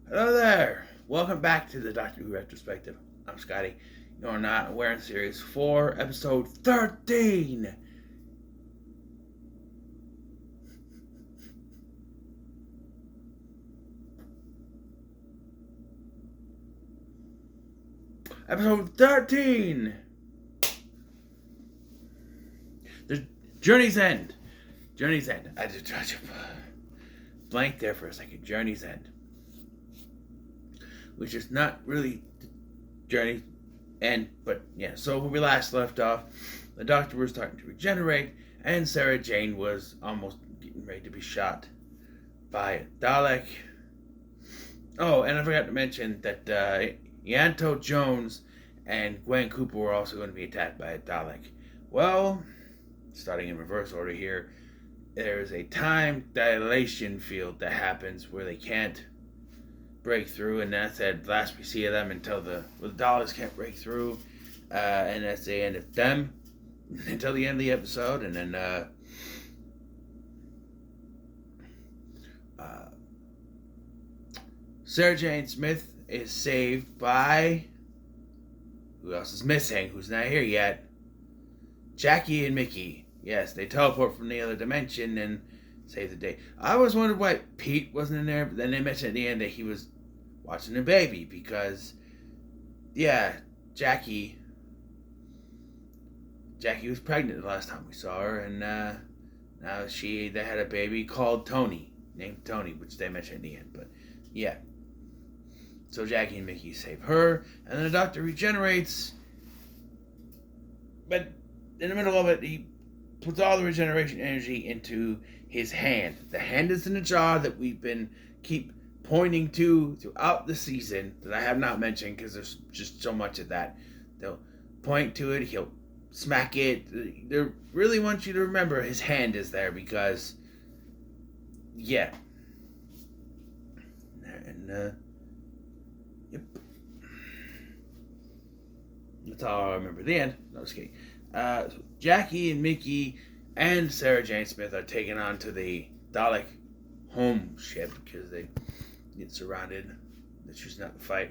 Hello there. Welcome back to the Doctor Who Retrospective. I'm Scotty. You're not wearing Series 4, Episode 13. Episode 13. The Journey's End. Journey's End. I just tried to blank there for a second. Journey's End. Which is not really the Journey's End, but yeah. So when we last left off, the Doctor was starting to regenerate, and Sarah Jane was almost getting ready to be shot by a Dalek. Oh, and I forgot to mention that Yanto Jones and Gwen Cooper were also going to be attacked by a Dalek. Well, starting in reverse order here, there's a time dilation field that happens where they can't break through, and that's the last we see of them until the Daleks can't break through, and that's the end of them until the end of the episode, and then Sarah Jane Smith is saved by who else is missing? Who's not here yet? Jackie and Mickey. Yes, they teleport from the other dimension and save the day. I always wondered why Pete wasn't in there, but then they mentioned at the end that he was watching a baby because, yeah, Jackie was pregnant the last time we saw her, and now they had a baby called Tony, named Tony, which they mentioned at the end. But yeah, so Jackie and Mickey save her, and then the Doctor regenerates, but in the middle of it, he puts all the regeneration energy into his hand. The hand is in the jar that we've been keep pointing to throughout the season that I have not mentioned because there's just so much of that. They'll point to it, he'll smack it. They really want you to remember his hand is there because, yeah. And, yep. That's all I remember. The end. No, just kidding. So Jackie and Mickey and Sarah Jane Smith are taken on to the Dalek home ship because they get surrounded. They're choosing not to fight.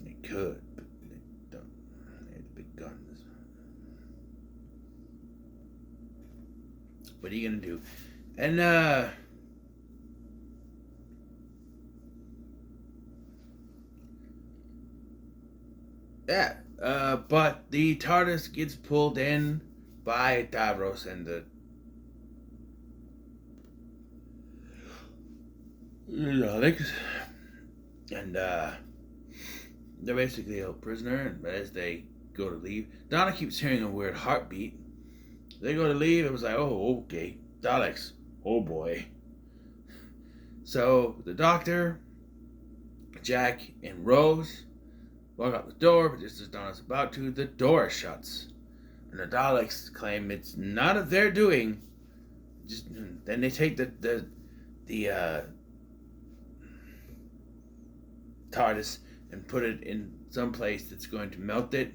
They could, but they don't. They had big guns. What are you gonna do? And yeah. But the TARDIS gets pulled in by Davros and the Daleks, and they're basically held prisoner. But as they go to leave, Donna keeps hearing a weird heartbeat. They go to leave. It was like, oh, okay, Daleks. Oh boy. So the Doctor, Jack, and Rose walk out the door, but just as Donna's about to, the door shuts. And the Daleks claim it's not of their doing. Just then they take the TARDIS and put it in some place that's going to melt it.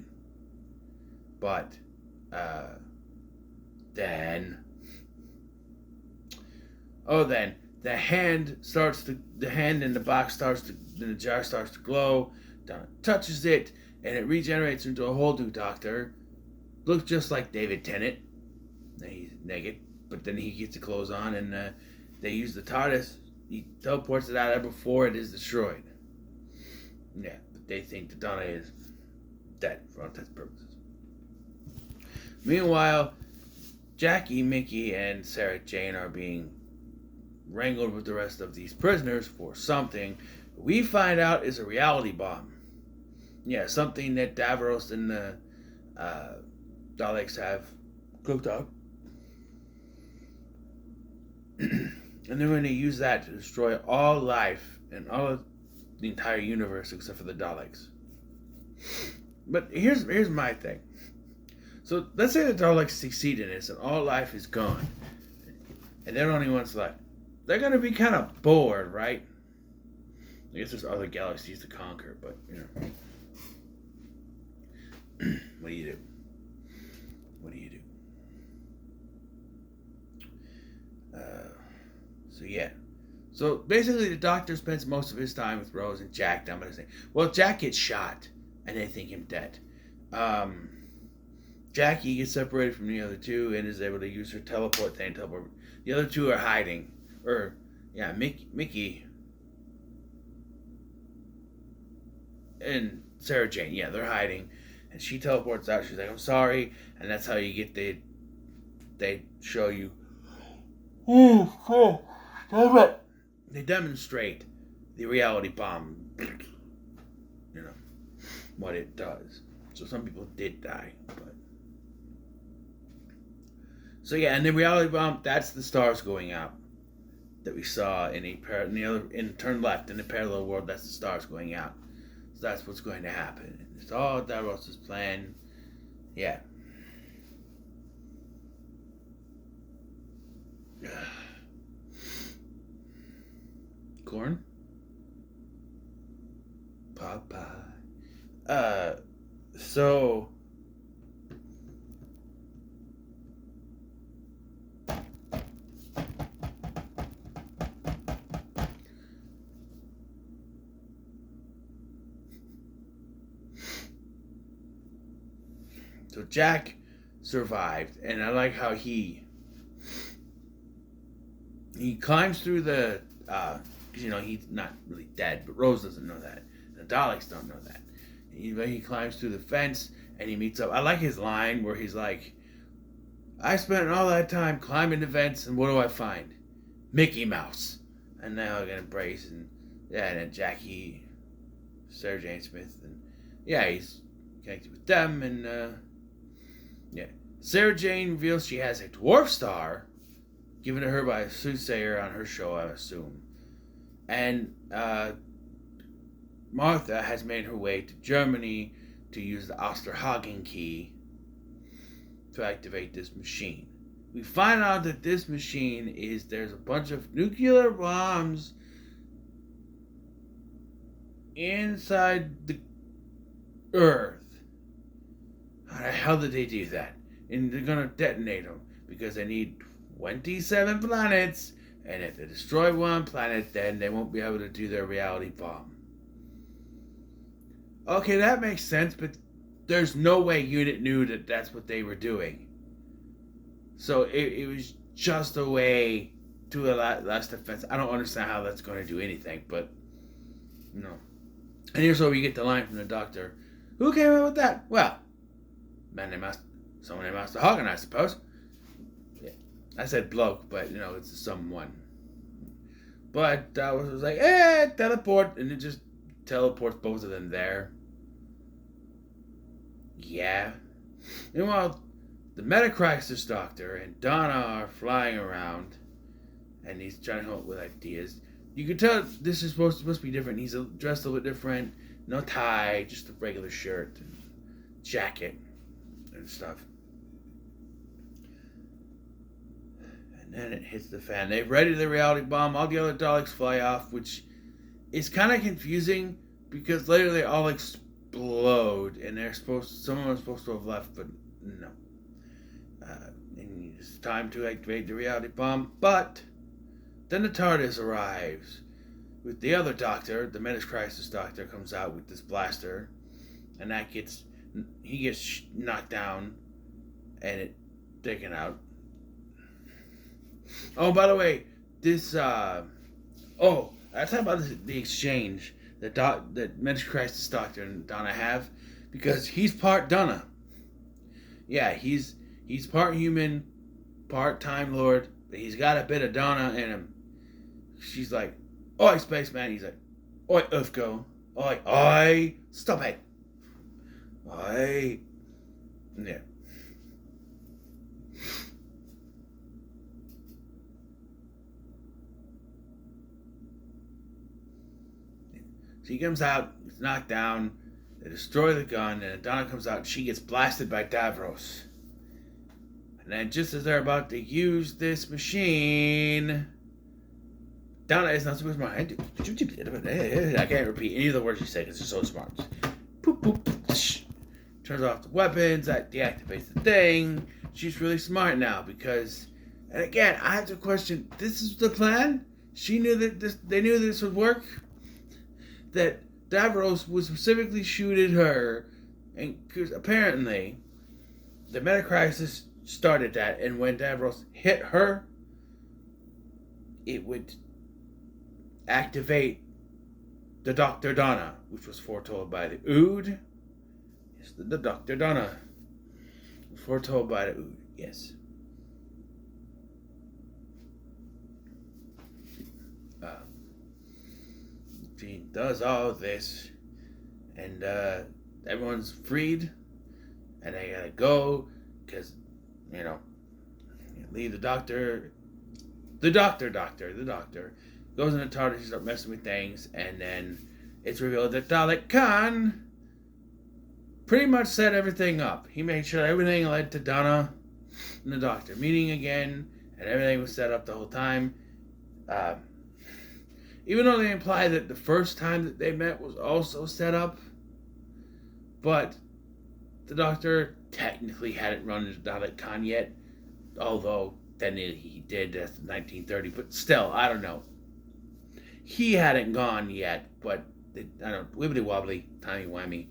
But then the hand in the box in the jar starts to glow. Donna touches it, and it regenerates into a whole new Doctor. Looks just like David Tennant. He's naked, but then he gets the clothes on, and they use the TARDIS. He teleports it out of there before it is destroyed. Yeah, but they think that Donna is dead for all intents and purposes. Meanwhile, Jackie, Mickey, and Sarah Jane are being wrangled with the rest of these prisoners for something we find out is a reality bomb. Yeah, something that Davros and the Daleks have cooked up. And they're going to use that to destroy all life and all of the entire universe except for the Daleks. But here's my thing. So let's say the Daleks succeed in this and all life is gone. And they're the only ones left. They're going to be kind of bored, right? I guess there's other galaxies to conquer, but, you know. What do you do? What do you do? So, yeah. So basically, the Doctor spends most of his time with Rose and Jack. I'm gonna say, well, Jack gets shot, and they think him dead. Jackie gets separated from the other two and is able to use her teleport thing. Teleport. The other two are hiding, Mickey and Sarah Jane. Yeah, they're hiding, and she teleports out. She's like, "I'm sorry," and that's how you get they show you. Oh, damn it! They demonstrate the reality bomb. You know what it does. So some people did die, but so yeah, and the reality bomb. That's the stars going out that we saw in turn left in the parallel world. That's the stars going out. So that's what's going to happen. It's all Davros' plan. Yeah. Corn? Popeye. So Jack survived, and I like how he climbs through the he's not really dead, but Rose doesn't know that. The Daleks don't know that. He climbs through the fence and he meets up. I like his line where he's like, "I spent all that time climbing the fence, and what do I find? Mickey Mouse." And now I can embrace and then Jackie, Sarah Jane Smith, and he's connected with them, and Sarah Jane reveals she has a dwarf star given to her by a soothsayer on her show, I assume. And Martha has made her way to Germany to use the Osterhagen key to activate this machine. We find out that this machine there's a bunch of nuclear bombs inside the Earth. How the hell did they do that? And they're gonna detonate them because they need 27 planets, and if they destroy one planet, then they won't be able to do their reality bomb. Okay, that makes sense, but there's no way Unit knew that that's what they were doing. So it was just a way to allow last defense. I don't understand how that's going to do anything, but no. And here's where we get the line from the Doctor. Who came up with that? Well, someone named Master Hagen, I suppose. Yeah, I said bloke, but it's someone. But I was like, teleport, and it just teleports both of them there. Yeah. And while the Metacrisis Doctor and Donna are flying around, and he's trying to come up with ideas, you can tell this is supposed to be different. He's dressed a little bit different. No tie, just a regular shirt and jacket and stuff. And then it hits the fan. They've readied the reality bomb. All the other Daleks fly off, which is kind of confusing because later they all explode, and someone was supposed to have left, but no. And it's time to activate the reality bomb, but then the TARDIS arrives with the other Doctor. The Metacrisis Doctor comes out with this blaster, and he gets knocked down, and it taken out. Oh, by the way, this I talk about the exchange that Metacrisis Doctor and Donna have, because he's part Donna. Yeah, he's part human, part Time Lord, but he's got a bit of Donna in him. She's like, "Oi, spaceman." He's like, "Oi, Earthgirl. Oi, stop it. Oi." Yeah. So he comes out, he's knocked down, they destroy the gun, and Donna comes out and she gets blasted by Davros. And then just as they're about to use this machine, Donna is not supposed to mind. I can't repeat any of the words she said because they're so smart. Poop, poop, turns off the weapons, that deactivates the thing. She's really smart now because, and again, I have to question, this is the plan? they knew this would work. That Davros would specifically shoot at her, and because apparently the Metacrisis started that, and when Davros hit her, it would activate the Dr. Donna, which was foretold by the Ood. Yes, the Dr. Donna. Foretold by the Ood, yes. She does all this, and everyone's freed, and they gotta go, because, leave the doctor goes in the TARDIS, starts messing with things, and then it's revealed that Dalek Khan pretty much set everything up. He made sure everything led to Donna and the Doctor meeting again, and everything was set up the whole time. Even though they imply that the first time that they met was also set up, but the Doctor technically hadn't run into Dalek Khan yet, although then he did, that's 1930, but still, I don't know. He hadn't gone yet, but, wibbly wobbly, timey wimey,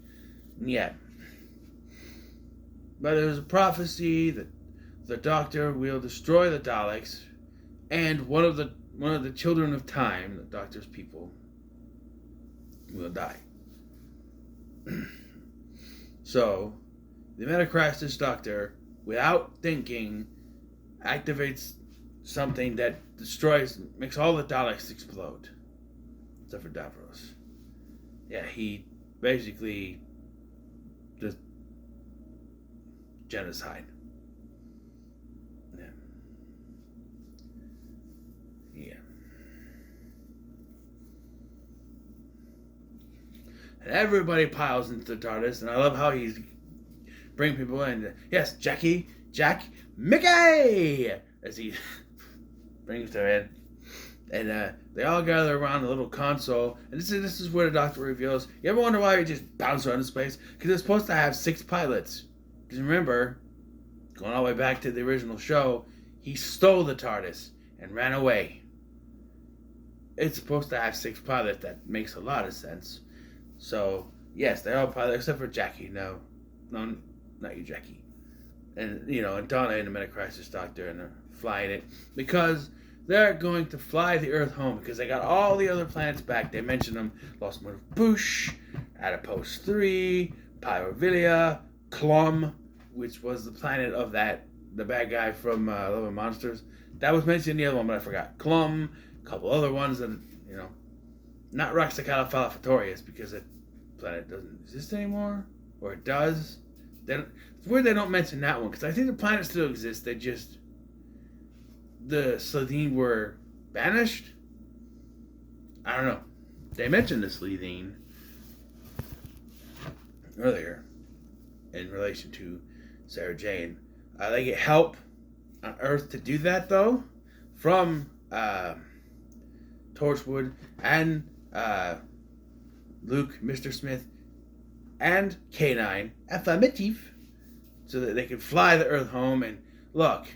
yeah. But there's a prophecy that the Doctor will destroy the Daleks, and one of the children of time, the Doctor's people, will die. So, the Metacrisis Doctor, without thinking, activates something that makes all the Daleks explode. Except for Davros. Yeah, he basically just genocide. Yeah. And everybody piles into the TARDIS, and I love how he's bringing people in. Yes, Jack, Mickey! As he brings them in. And they all gather around the little console. And this is where the Doctor reveals, you ever wonder why he just bounced around in space? Because it's supposed to have 6 pilots. Because remember, going all the way back to the original show, he stole the TARDIS and ran away. It's supposed to have 6 pilots. That makes a lot of sense. So, yes, they're all pilots, except for Jackie. No, not you, Jackie. And, and Donna and the Metacrisis Doctor, and they're flying it. Because they're going to fly the Earth home, because they got all the other planets back. They mentioned them: Lost Moon of Boosh, Adipose 3, Pyrovilia, Clum, which was the planet of the bad guy from Love and Monsters. That was mentioned in the other one, but I forgot. Clum, a couple other ones, and, not Roxacalifalafatorius, because that planet doesn't exist anymore. Or it does. It's weird they don't mention that one, because I think the planet still exists. The Slitheen were banished? I don't know. They mentioned the Slitheen earlier in relation to Sarah Jane. They get help on Earth to do that, though, from Torchwood and Luke, Mr. Smith, and K9, affirmative, so that they can fly the Earth home. And look,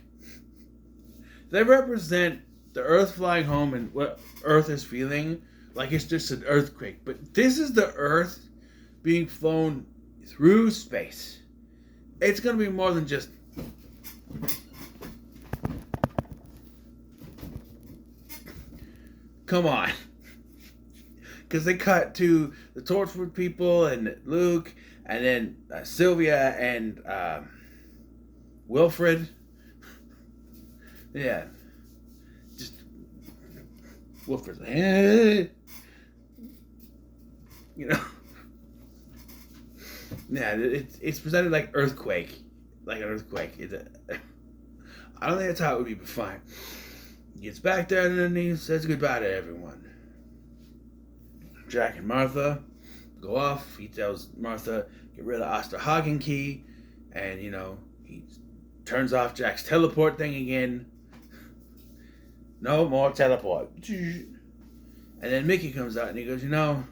they represent the Earth flying home and what Earth is feeling like it's just an earthquake. But this is the Earth being flown through space. It's going to be more than just... Come on. Because they cut to the Torchwood people and Luke, and then Sylvia and Wilfred. Yeah. Just Wilfred's like, Yeah, it's presented like earthquake. Like an earthquake. I don't think that's how it would be, but fine. He gets back there and then he says goodbye to everyone. Jack and Martha go off. He tells Martha, get rid of the Osterhagen key. And, he turns off Jack's teleport thing again. No more teleport. And then Mickey comes out and he goes, well,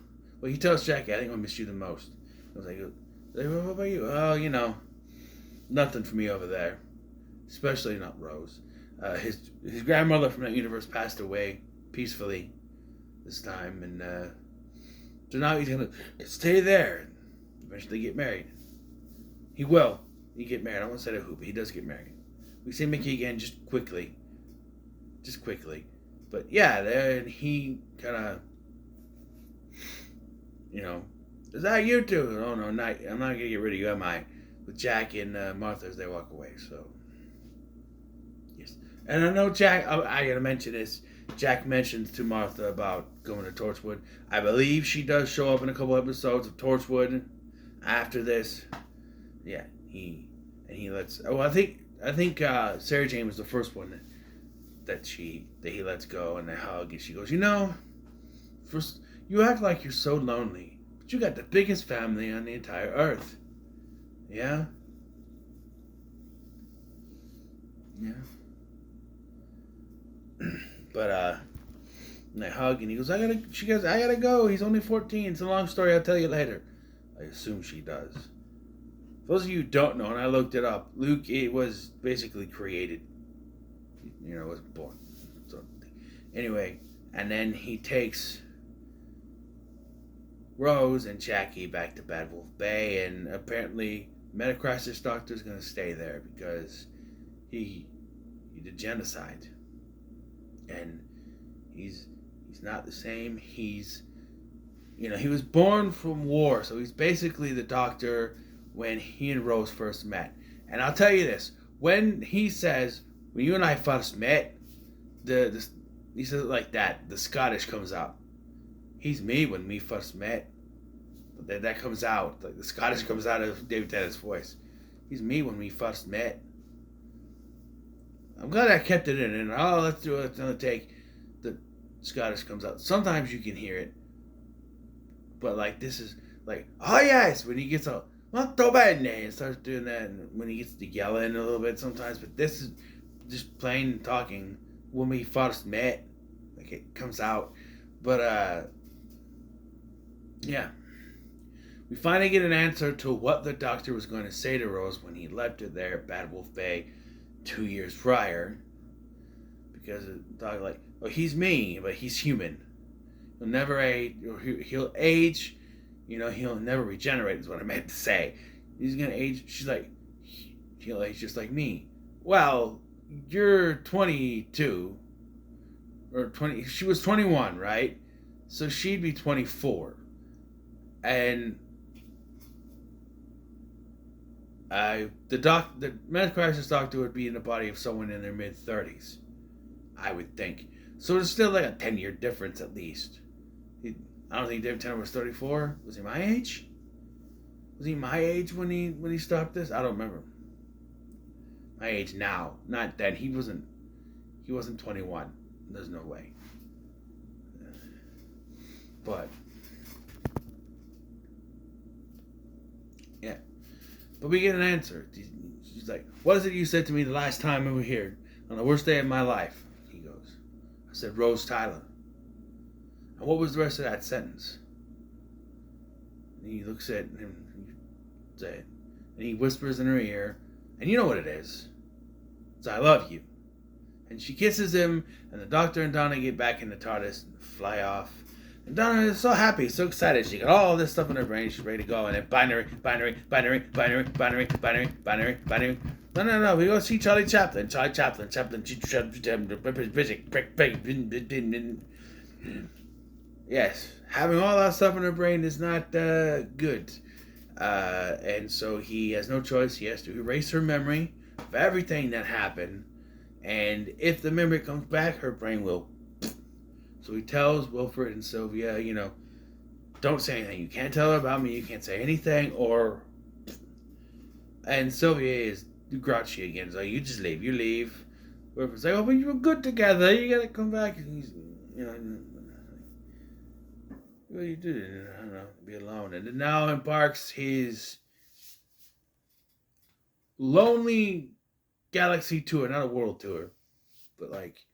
he tells Jackie, I think I miss you the most. I was like, what about you? Oh, nothing for me over there. Especially not Rose. His grandmother from that universe passed away peacefully this time, and so now he's gonna stay there and eventually get married. He will. He get married. I won't say who, but he does get married. We see Mickey again just quickly. But yeah, then he kind of, is that you two? Oh no, I'm not gonna get rid of you, am I? With Jack and Martha as they walk away. So yes, and I know Jack. I gotta mention this. Jack mentions to Martha about going to Torchwood. I believe she does show up in a couple episodes of Torchwood after this. Yeah, he lets. Oh, I think Sarah Jane was the first one that he lets go, and they hug, and she goes, first you act like you're so lonely, but you got the biggest family on the entire earth. Yeah. Yeah. But and they hug, and he goes, she goes, I gotta go. He's only 14. It's a long story. I'll tell you later. I assume she does. For those of you who don't know, and I looked it up, Luke, it was basically created. Was born. So anyway, and then he takes Rose and Jackie back to Bad Wolf Bay, and apparently Metacrisis Doctor is going to stay there because he did genocide, and he's not the same. He was born from war, so he's basically the Doctor when he and Rose first met. And I'll tell you this: when he says, "When you and I first met," he says it like that. The Scottish comes out. He's me when we first met. That comes out. Like the Scottish comes out of David Tennant's voice. He's me when we first met. I'm glad I kept it in. And let's do another take. The Scottish comes out. Sometimes you can hear it. But like this is like, oh yes, when he gets out, molto bene, and starts doing that, and when he gets to yelling a little bit sometimes. But this is just plain talking when we first met. Like it comes out. But yeah. We finally get an answer to what the Doctor was going to say to Rose when he left her there at Bad Wolf Bay 2 years prior. Because the Doctor like, oh, he's me, but he's human. He'll never age, or he'll age, he'll never regenerate is what I meant to say. He's going to age. She's like, he'll age just like me. Well, you're 22 or 20. She was 21, right? So she'd be 24, and the Metacrisis Doctor would be in the body of someone in their mid-30s, I would think. So there's still like a 10-year difference at least. I don't think David Tennant was 34. Was he my age? Was he my age when he stopped this? I don't remember. My age now, not then. He wasn't 21. There's no way. But yeah. But we get an answer. She's like, what is it you said to me the last time we were here on the worst day of my life? He goes, I said, Rose Tyler. And what was the rest of that sentence? And he looks at him and he whispers in her ear, and you know what it is. It's I love you. And she kisses him, and the Doctor and Donna get back in the TARDIS and fly off. And Donna is so happy, so excited. She got all this stuff in her brain. She's ready to go. And then binary. No. We go see Charlie Chaplin. Yes, having all that stuff in her brain is not good. And so he has no choice. He has to erase her memory of everything that happened. And if the memory comes back, her brain will. So he tells Wilfred and Sylvia, don't say anything. You can't tell her about me. You can't say anything. And Sylvia is grouchy again. So you just leave. You leave. Wilfred's like, oh, but you were good together. You gotta come back. And he's, well, you did. I don't know. Be alone. And then now embarks his lonely galaxy tour, not a world tour, but like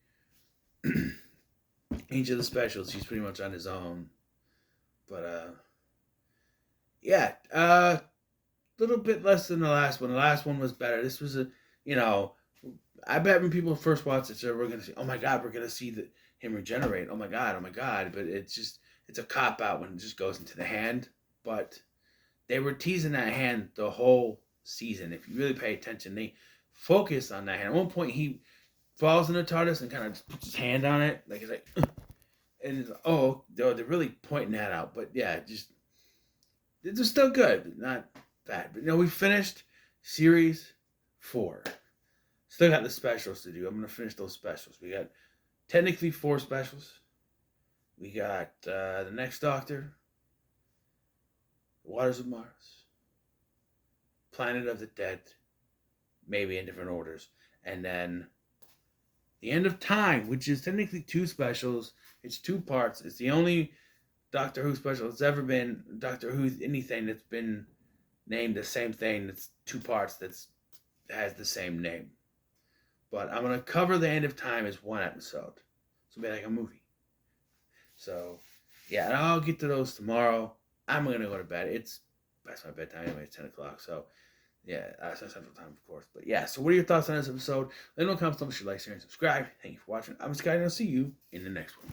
each of the specials, he's pretty much on his own. But yeah, little bit less than the last one. The last one was better. This was I bet when people first watch it, so we're gonna see. Oh my God, we're gonna see him regenerate. Oh my god, oh my god. But it's a cop out when it just goes into the hand. But they were teasing that hand the whole season. If you really pay attention, they focus on that hand. At one point, he falls in the TARDIS and kind of just puts his hand on it, like it's like, and it's like, oh, they're really pointing that out. But yeah, just it's still good, not bad. But we finished series 4. Still got the specials to do. I'm gonna finish those specials. We got technically 4 specials. We got the Next Doctor, Waters of Mars, Planet of the Dead, maybe in different orders, and then The End of Time, which is technically 2 specials. It's 2 parts. It's the only Doctor Who special that's ever been Doctor Who anything that's been named the same thing. That's 2 parts. That's has the same name. But I'm gonna cover The End of Time as 1 episode. So it'll be like a movie. So yeah, and I'll get to those tomorrow. I'm gonna go to bed. It's past my bedtime anyway. It's 10 o'clock. So yeah, that's Central Time, of course. But yeah, so what are your thoughts on this episode? Let me know in the comments. Don't forget to like, share, and subscribe. Thank you for watching. I'm Sky, and I'll see you in the next one.